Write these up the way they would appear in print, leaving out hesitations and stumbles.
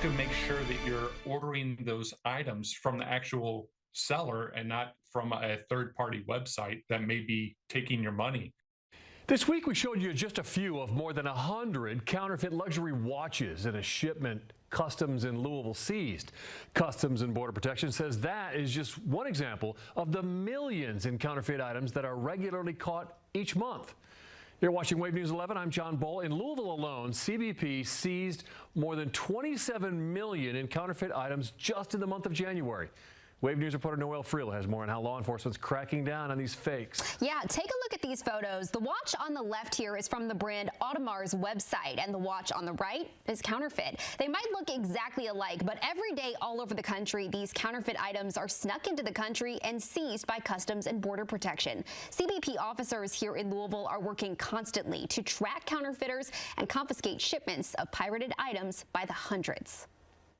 To make sure that you're ordering those items from the actual seller and not from a third-party website that may be taking your money. This week, we showed you just a few of more than 100 counterfeit luxury watches in a shipment Customs in Louisville seized. Customs and Border Protection says that is just one example of the millions in counterfeit items that are regularly caught each month. You're watching Wave News 11. I'm John Bull. In Louisville alone, CBP seized more than $27 million in counterfeit items just in the month of January. Wave News reporter Noelle Friel has more on how law enforcement's cracking down on these fakes. Yeah, take a look at these photos. The watch on the left here is from the brand Audemars website, and the watch on the right is counterfeit. They might look exactly alike, but every day all over the country, these counterfeit items are snuck into the country and seized by Customs and Border Protection. CBP officers here in Louisville are working constantly to track counterfeiters and confiscate shipments of pirated items by the hundreds.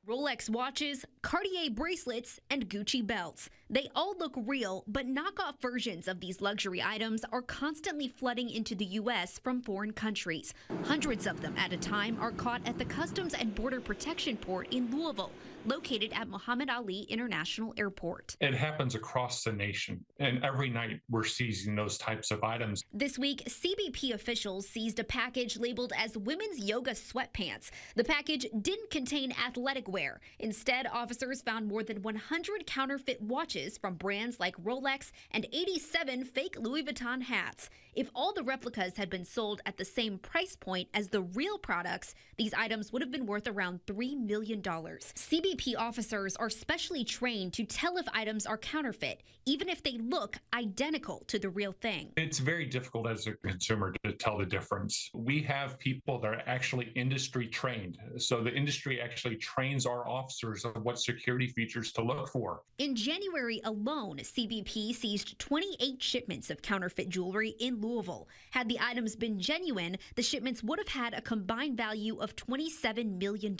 Rolex watches, Cartier bracelets, and Gucci belts. They all look real, but knockoff versions of these luxury items are constantly flooding into the U.S. from foreign countries. Hundreds of them at a time are caught at the Customs and Border Protection port in Louisville, located at Muhammad Ali International Airport. It happens across the nation, and every night we're seizing those types of items. This week, CBP officials seized a package labeled as women's yoga sweatpants. The package didn't contain athletic wear. Instead, officers found more than 100 counterfeit watches from brands like Rolex and 87 fake Louis Vuitton hats. If all the replicas had been sold at the same price point as the real products, these items would have been worth around $3 million. CBP officers are specially trained to tell if items are counterfeit, even if they look identical to the real thing. It's very difficult as a consumer to tell the difference. We have people that are actually industry trained. So the industry actually trains our officers on what security features to look for. In January alone, CBP seized 28 shipments of counterfeit jewelry in Louisville. Had the items been genuine, the shipments would have had a combined value of $27 million.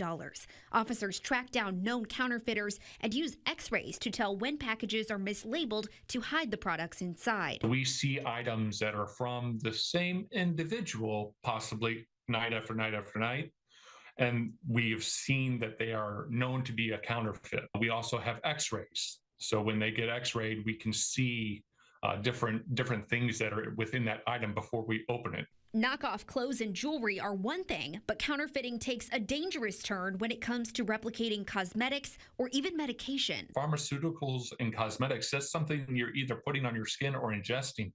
Officers tracked down known counterfeiters and use x-rays to tell when packages are mislabeled to hide the products inside. We see items that are from the same individual, possibly night after night after night, and we've seen that they are known to be a counterfeit. We also have x-rays. So when they get x-rayed, we can see different things that are within that item before we open it. Knockoff clothes and jewelry are one thing, but counterfeiting takes a dangerous turn when it comes to replicating cosmetics or even medication. Pharmaceuticals and cosmetics, that's something you're either putting on your skin or ingesting.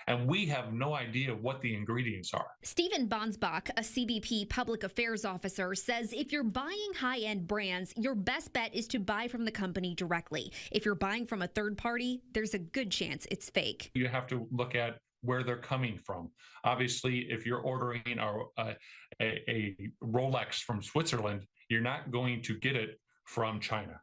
And we have no idea what the ingredients are. Stephen Bonsbach, a CBP public affairs officer, says if you're buying high-end brands, your best bet is to buy from the company directly. If you're buying from a third party, there's a good chance it's fake. You have to look at where they're coming from. Obviously, if you're ordering a Rolex from Switzerland, you're not going to get it from China.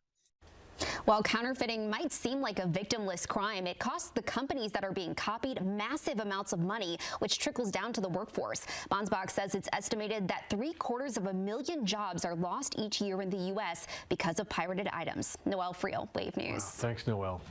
While counterfeiting might seem like a victimless crime, it costs the companies that are being copied massive amounts of money, which trickles down to the workforce. Bonsbach says it's estimated that 750,000 jobs are lost each year in the U.S. because of pirated items. Noelle Friel, Wave News. Wow. Thanks, Noelle.